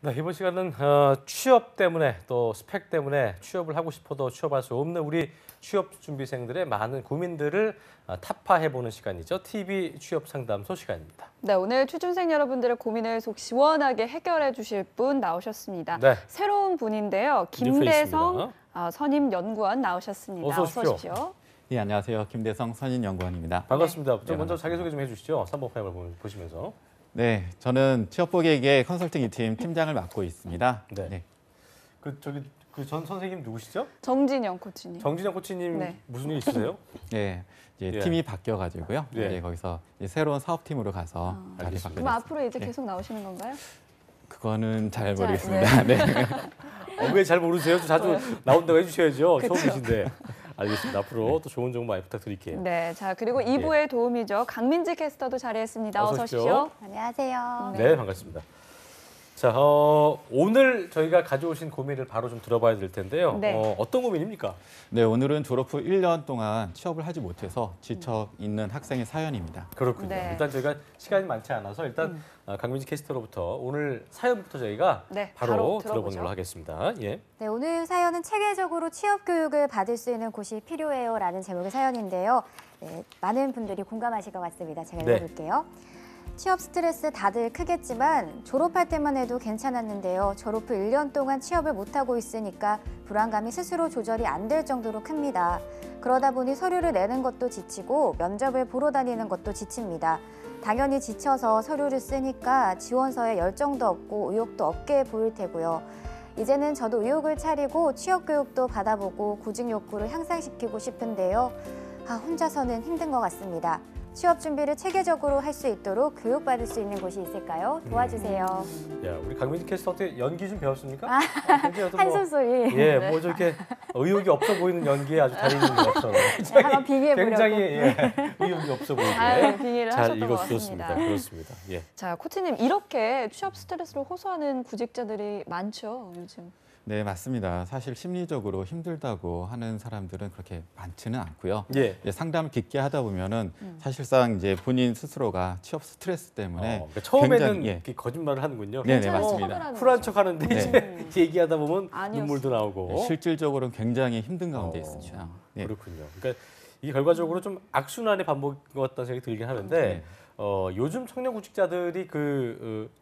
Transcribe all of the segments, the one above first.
네, 이번 시간은 취업 때문에 또 스펙 때문에 취업을 하고 싶어도 취업할 수 없는 우리 취업 준비생들의 많은 고민들을 타파해보는 시간이죠. TV 취업 상담소 시간입니다. 네, 오늘 취준생 여러분들의 고민을 속 시원하게 해결해 주실 분 나오셨습니다. 네. 새로운 분인데요. 김대성 선임연구원 나오셨습니다. 어서 오십시오. 예, 안녕하세요. 김대성 선임연구원입니다. 반갑습니다. 네, 먼저 자기소개 좀 해주시죠. 3번 파일을 보시면서. 네, 저는 취업고객의 컨설팅 2팀 팀장을 맡고 있습니다. 네. 그 전 선생님 누구시죠? 정진영 코치님. 정진영 코치님 네. 무슨 일 있으세요? 네, 이제 예. 팀이 바뀌어가지고요. 예. 이제 거기서 이제 새로운 사업팀으로 가서 자리 알겠습니다. 바뀌었습니다. 그럼 앞으로 이제 계속 나오시는 건가요? 그거는 잘 자, 모르겠습니다. 네. 왜 잘 모르세요? 자주 나온다고 해주셔야죠. 그쵸. 처음이신데. 알겠습니다. 앞으로 또 좋은 정보 많이 부탁드릴게요. 네, 자 그리고 2부의 도움이죠. 강민지 캐스터도 자리했습니다. 어서 어서 오십시오. 오십시오. 안녕하세요. 네, 반갑습니다. 자, 오늘 저희가 가져오신 고민을 바로 좀 들어봐야 될 텐데요. 네. 어떤 고민입니까? 네, 오늘은 졸업 후 1년 동안 취업을 하지 못해서 지쳐 있는 학생의 사연입니다. 그렇군요. 네. 일단 저희가 시간이 많지 않아서 일단 강민지 캐스터로부터 오늘 사연부터 저희가 네, 바로 바로 들어보는 들어보죠. 걸로 하겠습니다. 예. 네, 오늘 사연은 체계적으로 취업 교육을 받을 수 있는 곳이 필요해요라는 제목의 사연인데요. 네, 많은 분들이 공감하실 것 같습니다. 제가 네. 읽어볼게요. 취업 스트레스 다들 크겠지만 졸업할 때만 해도 괜찮았는데요. 졸업 후 1년 동안 취업을 못하고 있으니까 불안감이 스스로 조절이 안 될 정도로 큽니다. 그러다 보니 서류를 내는 것도 지치고 면접을 보러 다니는 것도 지칩니다. 당연히 지쳐서 서류를 쓰니까 지원서에 열정도 없고 의욕도 없게 보일 테고요. 이제는 저도 의욕을 차리고 취업 교육도 받아보고 구직 욕구를 향상시키고 싶은데요. 혼자서는 힘든 것 같습니다. 취업 준비를 체계적으로 할 수 있도록 교육받을 수 있는 곳이 있을까요? 도와주세요. 야, 우리 강민지 캐스터 어떻게 연기 좀 배웠습니까? 굉장히 어떤 한숨 소리. 예, 뭐 저렇게 의욕이 없어 보이는 연기에 아주 달인 것 같아요. 한번 비교해보려고. 굉장히 의욕이 없어 보이게 잘 빙의를 잘 하셨던 것 읽어주셨습니다. 같습니다. 그렇습니다. 예. 자, 코치님 이렇게 취업 스트레스를 호소하는 구직자들이 많죠, 요즘. 네, 맞습니다. 사실 심리적으로 힘들다고 하는 사람들은 그렇게 많지는 않고요. 예. 이제 상담을 깊게 하다 보면은 사실상 이제 본인 스스로가 취업 스트레스 때문에 그러니까 처음에는 굉장히, 예. 이렇게 거짓말을 하는군요. 네네, 괜찮은 맞습니다. 척을 하는 쿨한 거죠. 척하는데 네. 이제 얘기하다 보면 아니었어. 눈물도 나오고. 네, 실질적으로는 굉장히 힘든 가운데 있습니다. 네. 그렇군요. 그러니까 이게 결과적으로 좀 악순환의 반복인 것 같다는 생각이 들긴 하는데 네. 요즘 청년 구직자들이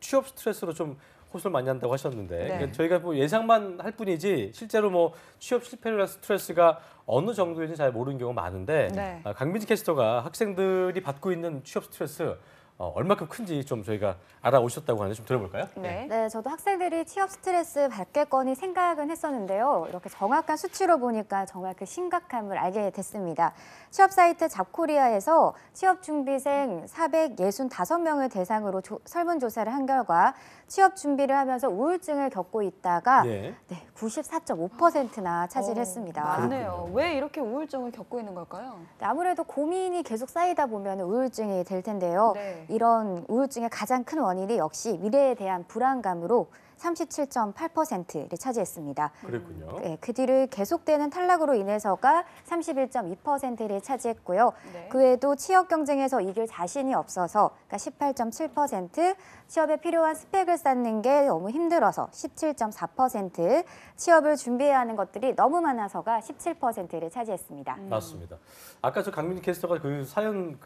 취업 스트레스로 좀 호소를 많이 한다고 하셨는데 네. 그러니까 저희가 뭐 예상만 할 뿐이지 실제로 뭐 취업 실패를 한 스트레스가 어느 정도인지 잘 모르는 경우가 많은데 네. 강민지 캐스터가 학생들이 받고 있는 취업 스트레스 얼마큼 큰지 좀 저희가 알아오셨다고 하는데 좀 들어볼까요? 네. 네, 저도 학생들이 취업 스트레스 받겠거니 생각은 했었는데요. 이렇게 정확한 수치로 보니까 정말 그 심각함을 알게 됐습니다. 취업 사이트 잡코리아에서 취업 준비생 465명을 대상으로 설문조사를 한 결과 취업 준비를 하면서 우울증을 겪고 있다가 네. 94.5%나 차지했습니다. 맞네요. 왜 이렇게 우울증을 겪고 있는 걸까요? 아무래도 고민이 계속 쌓이다 보면 우울증이 될 텐데요. 네. 이런 우울증의 가장 큰 원인이 역시 미래에 대한 불안감으로 37.8%를 차지했습니다. 그랬군요. 네, 그 뒤를 계속되는 탈락으로 인해서가 31.2%를 차지했고요. 네. 그 외에도 취업 경쟁에서 이길 자신이 없어서 그러니까 18.7%, 취업에 필요한 스펙을 쌓는 게 너무 힘들어서 17.4%, 취업을 준비해야 하는 것들이 너무 많아서가 17%를 차지했습니다. 맞습니다. 아까 저 강민지 캐스터가 그 사연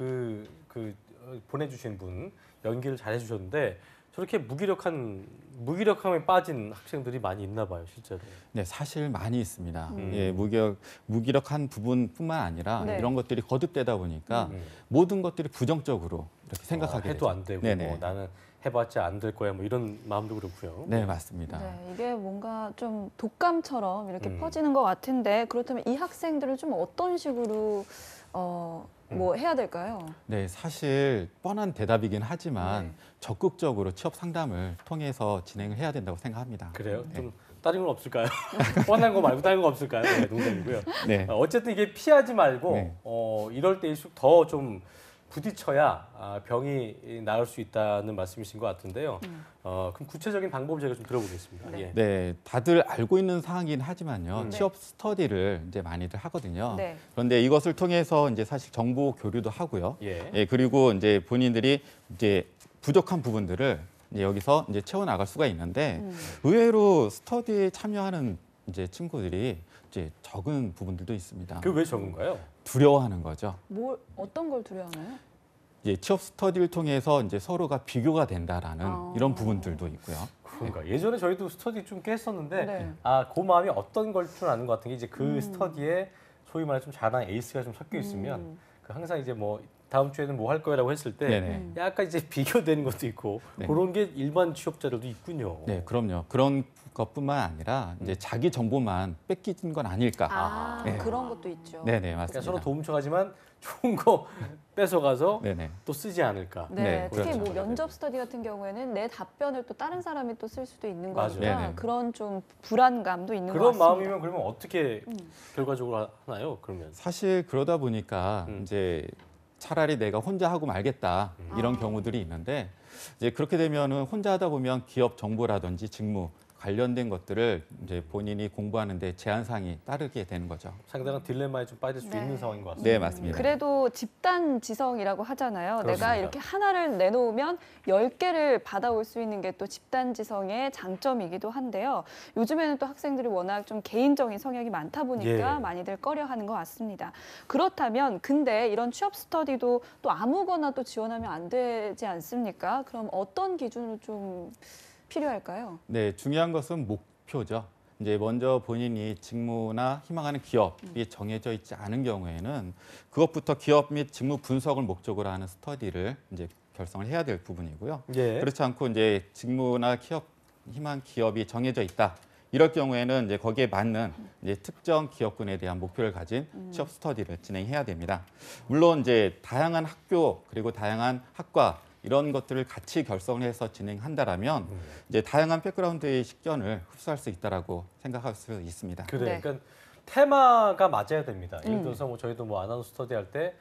보내주신 분 연기를 잘 해주셨는데 저렇게 무기력함에 빠진 학생들이 많이 있나 봐요, 실제로. 네, 사실 많이 있습니다. 예, 무기력한 부분뿐만 아니라 네. 이런 것들이 거듭되다 보니까 모든 것들이 부정적으로 이렇게 생각하게 해도 되죠. 안 되고 네네. 뭐 나는 해봤자 안 될 거야 뭐 이런 마음도 그렇고요. 네, 맞습니다. 네, 이게 뭔가 좀 독감처럼 이렇게 음. 퍼지는 것 같은데 그렇다면 이 학생들은 좀 어떤 식으로 뭐 해야 될까요? 네, 사실 뻔한 대답이긴 하지만 네. 적극적으로 취업 상담을 통해서 진행을 해야 된다고 생각합니다. 그래요? 네. 좀 다른 건 없을까요? 뻔한 거 말고 다른 거 없을까요? 네, 농담이고요. 네. 어쨌든 이게 피하지 말고 네. 이럴 때일수록 더 좀 부딪혀야 병이 나을 수 있다는 말씀이신 것 같은데요. 그럼 구체적인 방법을 제가 좀 들어보겠습니다. 네. 예. 네, 다들 알고 있는 사항이긴 하지만요. 네. 취업 스터디를 이제 많이들 하거든요. 네. 그런데 이것을 통해서 이제 사실 정보 교류도 하고요. 예. 예, 그리고 이제 본인들이 이제 부족한 부분들을 이제 여기서 이제 채워 나갈 수가 있는데 의외로 스터디에 참여하는 이제 친구들이 이제 적은 부분들도 있습니다. 그 왜 적은가요? 두려워하는 거죠. 어떤 걸 두려워하나요? 이제 취업 스터디를 통해서 이제 서로가 비교가 된다라는 이런 부분들도 있고요. 그런가. 예전에 저희도 스터디 좀 꽤 했었는데 네. 그 마음이 어떤 걸 줄 아는 것 같은 게 이제 그 스터디에 소위 말해 좀 잘하는 에이스가 좀 섞여 있으면 그 항상 이제 뭐 다음 주에는 뭐 할 거라고 했을 때 네네. 약간 이제 비교되는 것도 있고 네. 그런 게 일반 취업자들도 있군요. 네, 그럼요. 그런 것뿐만 아니라 이제 자기 정보만 뺏기는 건 아닐까. 네. 그런 것도 있죠. 네네, 그러니까 맞습니다. 서로 도움 쳐가지만 좋은 거 뺏어가서 네네. 또 쓰지 않을까. 네, 네, 특히 그렇죠. 뭐 면접 스터디 같은 경우에는 내 답변을 또 다른 사람이 또 쓸 수도 있는 맞아요. 거니까 네네. 그런 좀 불안감도 있는 것 그런 같습니다. 마음이면 그러면 어떻게 결과적으로 하나요? 그러면 사실 그러다 보니까 이제 차라리 내가 혼자 하고 말겠다 이런 경우들이 있는데 이제 그렇게 되면은 혼자 하다 보면 기업 정보라든지 직무 관련된 것들을 이제 본인이 공부하는데 제한사항이 따르게 되는 거죠. 상당한 딜레마에 좀 빠질 수 네. 있는 상황인 것 같습니다. 네, 맞습니다. 그래도 집단 지성이라고 하잖아요. 그렇습니다. 내가 이렇게 하나를 내놓으면 10개를 받아올 수 있는 게 또 집단 지성의 장점이기도 한데요. 요즘에는 또 학생들이 워낙 좀 개인적인 성향이 많다 보니까 예. 많이들 꺼려하는 것 같습니다. 그렇다면 근데 이런 취업 스터디도 또 아무거나 또 지원하면 안 되지 않습니까? 그럼 어떤 기준으로 좀 필요할까요? 네, 중요한 것은 목표죠. 이제 먼저 본인이 직무나 희망하는 기업이 정해져 있지 않은 경우에는 그것부터 기업 및 직무 분석을 목적으로 하는 스터디를 이제 결성을 해야 될 부분이고요. 예. 그렇지 않고 이제 직무나 희망 기업이 정해져 있다. 이럴 경우에는 이제 거기에 맞는 이제 특정 기업군에 대한 목표를 가진 취업 스터디를 진행해야 됩니다. 물론 이제 다양한 학교 그리고 다양한 학과 이런 것들을 같이 결성해서 진행한다라면 이제 다양한 백그라운드의 식견을 흡수할 수 있다라고 생각할 수 있습니다. 그래. 네. 그러니까 테마가 맞아야 됩니다. 예를 들어서 뭐 저희도 뭐 아나운서 스터디 할 때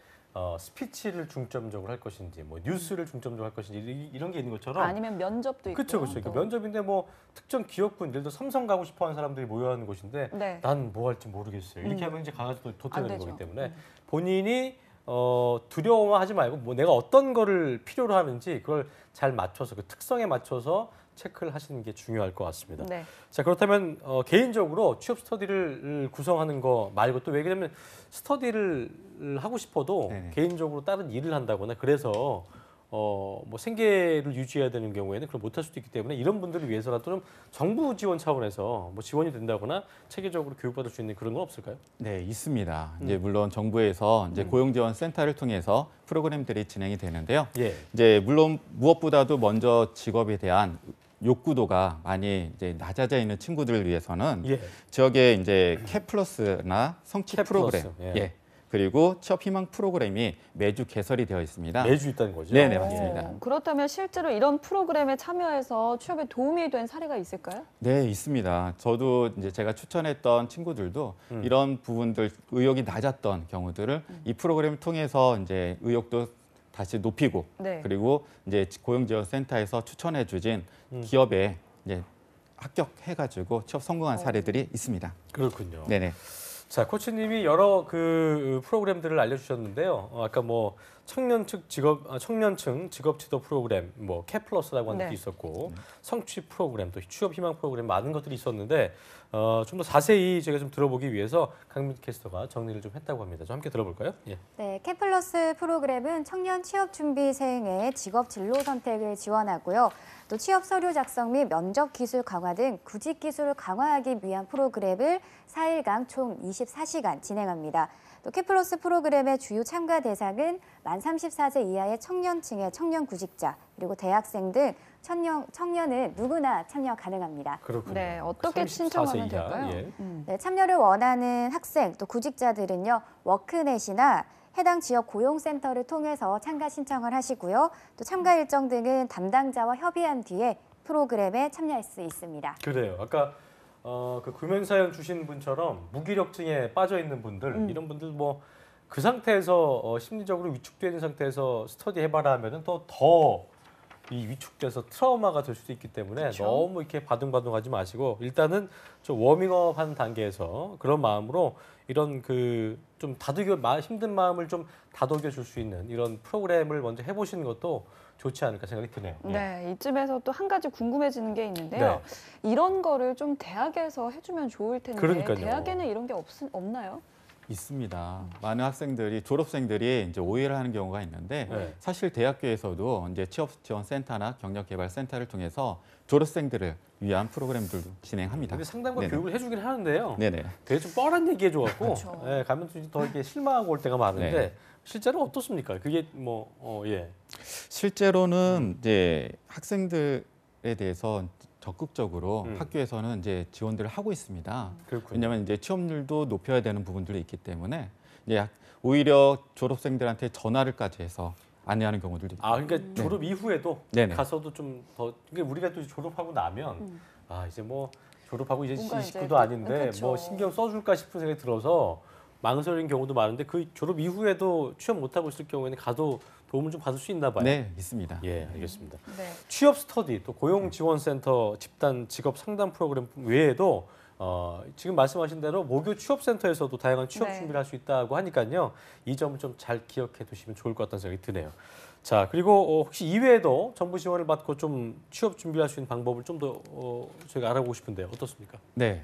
스피치를 중점적으로 할 것인지, 뭐 뉴스를 중점적으로 할 것인지 이런 게 있는 것처럼. 아니면 면접도 있고. 그렇죠, 그렇죠. 그러니까 면접인데 뭐 특정 기업군, 예를 들어 삼성 가고 싶어하는 사람들이 모여하는 곳인데 네. 난 뭐 할지 모르겠어요. 이렇게 하면 이제 가가지고 도태되는 안 되죠. 거기 때문에 본인이 두려워하지 말고 뭐 내가 어떤 거를 필요로 하는지 그걸 잘 맞춰서 그 특성에 맞춰서 체크를 하시는 게 중요할 것 같습니다. 네. 자, 그렇다면 개인적으로 취업 스터디를 구성하는 거 말고 또 왜냐면 스터디를 하고 싶어도 네네. 개인적으로 다른 일을 한다거나 그래서 뭐 생계를 유지해야 되는 경우에는 그걸 못할 수도 있기 때문에 이런 분들을 위해서라도 좀 정부 지원 차원에서 뭐 지원이 된다거나 체계적으로 교육받을 수 있는 그런 건 없을까요? 네, 있습니다. 이제 물론 정부에서 이제 고용지원센터를 통해서 프로그램들이 진행이 되는데요. 예. 이제 물론 무엇보다도 먼저 직업에 대한 욕구도가 많이 이제 낮아져 있는 친구들을 위해서는 예. 지역에 이제 캐플러스나 성취 캐 프로그램, 플러스, 예. 예. 그리고 취업 희망 프로그램이 매주 개설이 되어 있습니다. 매주 있다는 거죠. 네네, 맞습니다. 그렇다면 실제로 이런 프로그램에 참여해서 취업에 도움이 된 사례가 있을까요? 네, 있습니다. 저도 이제 제가 추천했던 친구들도 이런 부분들 의욕이 낮았던 경우들을 이 프로그램을 통해서 이제 의욕도 다시 높이고 네. 그리고 이제 고용지원센터에서 추천해 주진 기업에 이제 합격해가지고 취업 성공한 사례들이 있습니다. 그렇군요. 네네. 자, 코치님이 여러 그 프로그램들을 알려주셨는데요. 아까 뭐 청년층 직업 지도 프로그램, 뭐 캐플러스라고 하는 네. 것도 있었고 성취 프로그램, 또 취업 희망 프로그램 많은 것들이 있었는데 좀 더 자세히 제가 좀 들어보기 위해서 강민 캐스터가 정리를 좀 했다고 합니다. 좀 함께 들어볼까요? 예. 네, 캐플러스 프로그램은 청년 취업 준비생의 직업 진로 선택을 지원하고요. 또 취업 서류 작성 및 면접 기술 강화 등 구직 기술을 강화하기 위한 프로그램을 4일간 총 24시간 진행합니다. 또 캐플러스 프로그램의 주요 참가 대상은 만 34세 이하의 청년층의 청년 구직자, 그리고 대학생 등 청년은 누구나 참여 가능합니다. 그렇군요. 네, 어떻게 34세 신청하면 이하, 될까요? 예. 네, 참여를 원하는 학생 또 구직자들은요, 워크넷이나 해당 지역 고용센터를 통해서 참가 신청을 하시고요. 또 참가 일정 등은 담당자와 협의한 뒤에 프로그램에 참여할 수 있습니다. 그래요. 아까 그 구면 사연 주신 분처럼 무기력증에 빠져 있는 분들 이런 분들 뭐 그 상태에서 심리적으로 위축되는 상태에서 스터디 해봐라 하면은 또 더 이 위축돼서 트라우마가 될 수도 있기 때문에 그쵸? 너무 이렇게 바둥바둥하지 마시고 일단은 좀 워밍업하는 단계에서 그런 마음으로 이런 그 좀 힘든 마음을 좀 다독여 줄 수 있는 이런 프로그램을 먼저 해보시는 것도 좋지 않을까 생각이 드네요. 예. 네, 이쯤에서 또 한 가지 궁금해지는 게 있는데요. 이런 거를 좀 대학에서 해주면 좋을 텐데 그러니까요. 대학에는 이런 게 없나요? 있습니다. 많은 학생들이 졸업생들이 이제 오해를 하는 경우가 있는데 네. 사실 대학교에서도 이제 취업 지원 센터나 경력 개발 센터를 통해서 졸업생들을 위한 프로그램들도 진행합니다. 근데 상담과 네네. 교육을 해주긴 하는데요. 네네. 되게 좀 뻔한 얘기해줘갖고 그렇죠. 예, 가면 더 이렇게 실망하고 올 때가 많은데 네. 실제로 어떻습니까? 그게 예. 실제로는 이제 학생들에 대해서 적극적으로 학교에서는 이제 지원들을 하고 있습니다. 그렇군요. 왜냐하면 이제 취업률도 높여야 되는 부분들이 있기 때문에 이제 오히려 졸업생들한테 전화를까지 해서 안내하는 경우들도 있고. 아, 그러니까 졸업 이후에도 네네. 가서도 좀 더 그러니까 우리가 또 졸업하고 나면 아 이제 뭐 졸업하고 이제 뭔가 이제 29도 아닌데 그쵸. 뭐 신경 써줄까 싶은 생각이 들어서 망설이는 경우도 많은데 그 졸업 이후에도 취업 못하고 있을 경우에는 가도 도움을 좀 받을 수 있나 봐요. 네, 있습니다. 예, 알겠습니다. 네. 취업 스터디 또 고용 지원센터 집단 직업 상담 프로그램 외에도 지금 말씀하신 대로 모교 취업센터에서도 다양한 취업 네. 준비를 할 수 있다고 하니까요. 이 점을 좀 잘 기억해 두시면 좋을 것 같다는 생각이 드네요. 자, 그리고 혹시 이외에도 정부 지원을 받고 좀 취업 준비할 수 있는 방법을 좀 더 저희가 알아보고 싶은데 어떻습니까? 네.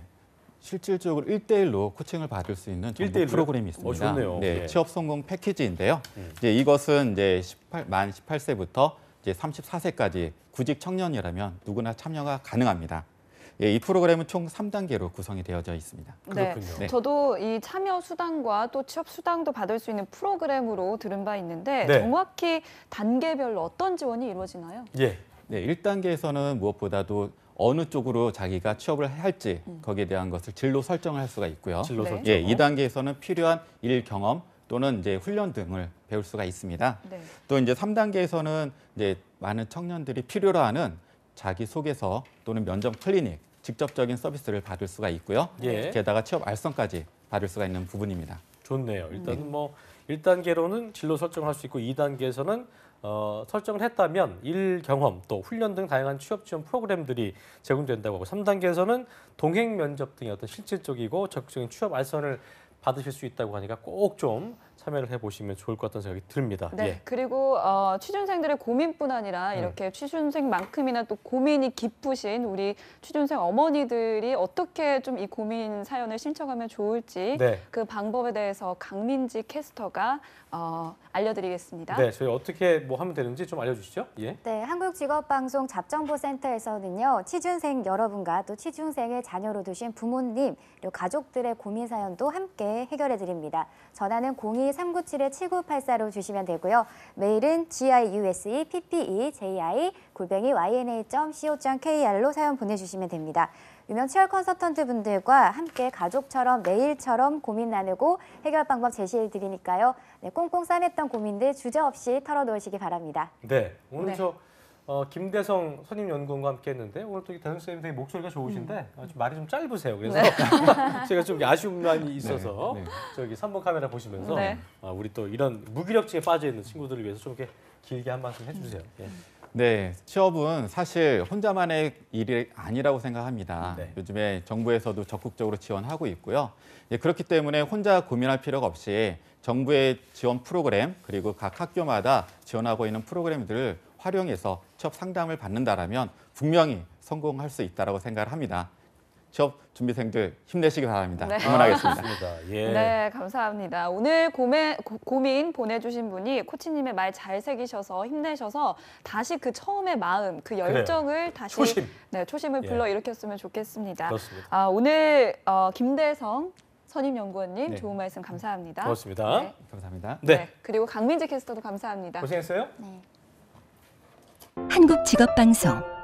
실질적으로 1대1로 코칭을 받을 수 있는 정부 1대1 로요? 프로그램이 있습니다. 좋네요. 네, 예. 취업 성공 패키지인데요. 이제 이것은 이제 만 18세부터 이제 34세까지 구직 청년이라면 누구나 참여가 가능합니다. 예, 이 프로그램은 총 3단계로 구성이 되어져 있습니다. 네. 그렇군요. 네. 저도 이 참여 수당과 또 취업 수당도 받을 수 있는 프로그램으로 들은 바 있는데 네. 정확히 단계별로 어떤 지원이 이루어지나요? 예. 네, 1단계에서는 무엇보다도 어느 쪽으로 자기가 취업을 할지 거기에 대한 것을 진로 설정을 할 수가 있고요. 진로 네. 설정. 예, 2단계에서는 필요한 일 경험 또는 이제 훈련 등을 배울 수가 있습니다. 네. 또 이제 3단계에서는 이제 많은 청년들이 필요로 하는 자기 소개서 또는 면접 클리닉 직접적인 서비스를 받을 수가 있고요. 예. 게다가 취업 알선까지 받을 수가 있는 부분입니다. 좋네요. 일단은 뭐 1단계로는 진로 설정을 할 수 있고 2단계에서는 설정을 했다면 일 경험 또 훈련 등 다양한 취업 지원 프로그램들이 제공된다고 하고 3단계에서는 동행 면접 등의 어떤 실질적이고 적극적인 취업 알선을 받으실 수 있다고 하니까 꼭 좀 참여를 해보시면 좋을 것 같다는 생각이 듭니다. 네. 예. 그리고 취준생들의 고민뿐 아니라 이렇게 취준생만큼이나 또 고민이 깊으신 우리 취준생 어머니들이 어떻게 좀 이 고민 사연을 신청하면 좋을지 네. 그 방법에 대해서 강민지 캐스터가 알려드리겠습니다. 네, 저희 어떻게 뭐 하면 되는지 좀 알려주시죠. 예. 네, 한국직업방송 잡정보센터에서는요, 취준생 여러분과 또 취준생을 자녀로 두신 부모님, 그리고 가족들의 고민 사연도 함께 해결해 드립니다. 전화는 02-397-7984로 주시면 되고요. 메일은 giuseppe.pi@yna.co.kr로 사연 보내주시면 됩니다. 유명 취업 컨설턴트 분들과 함께 가족처럼 매일처럼 고민 나누고 해결 방법 제시해 드리니까요. 네, 꽁꽁 싸맸던 고민들 주저없이 털어놓으시기 바랍니다. 네, 오늘 네. 저 김대성 선임연구원과 함께했는데 오늘 또 대성 선생님 되게 목소리가 좋으신데 좀 말이 좀 짧으세요. 그래서 제가 좀 아쉬운 면이 있어서 네, 네. 저기 3번 카메라 보시면서 네. 우리 또 이런 무기력증에 빠져 있는 친구들을 위해서 좀 이렇게 길게 한 말씀 해주세요. 예. 네, 취업은 사실 혼자만의 일이 아니라고 생각합니다. 네. 요즘에 정부에서도 적극적으로 지원하고 있고요. 예, 그렇기 때문에 혼자 고민할 필요가 없이 정부의 지원 프로그램 그리고 각 학교마다 지원하고 있는 프로그램들을 활용해서 취업 상담을 받는다라면 분명히 성공할 수 있다고 생각을 합니다. 취업 준비생들 힘내시기 바랍니다. 네. 응원하겠습니다. 좋습니다. 예. 네, 감사합니다. 오늘 고민 보내주신 분이 코치님의 말 잘 새기셔서 힘내셔서 다시 그 처음의 마음, 그 열정을 다시 초심. 네, 초심을 예. 불러일으켰으면 좋겠습니다. 그렇습니다. 오늘 김대성 선임연구원님 네. 좋은 말씀 감사합니다. 고맙습니다. 네. 감사합니다. 네. 그리고 강민지 캐스터도 감사합니다. 고생했어요. 네. 한국직업방송